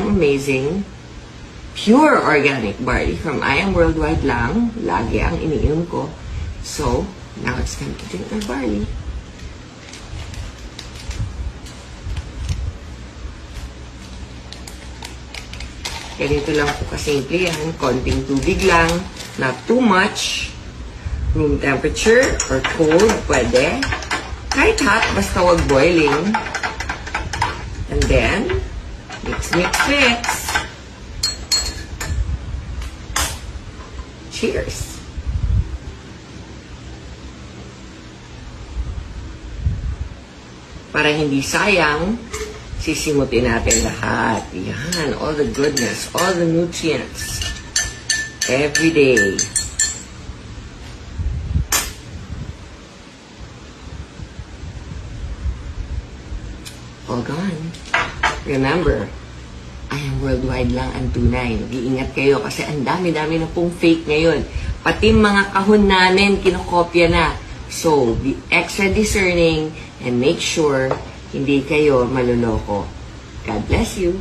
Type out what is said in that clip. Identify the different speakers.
Speaker 1: ang amazing pure organic barley from I Am Worldwide lang. Lagi ang iniinom ko. So, now it's time to drink our barley. Ganito lang po kasimple yan. Konting tubig lang. Not too much. Room temperature or cold, pwede. Kahit hot, basta wag boiling. And then, mix, mix, mix. Cheers! Para hindi sayang, sisimutin natin lahat. Yan, all the goodness, all the nutrients. Every day. All gone. Remember, I Am Worldwide lang ang tunay. Mag-iingat kayo kasi ang dami-dami na pong fake ngayon. Pati mga kahon namin, kinokopya na. So, be extra discerning and make sure hindi kayo maluloko. God bless you.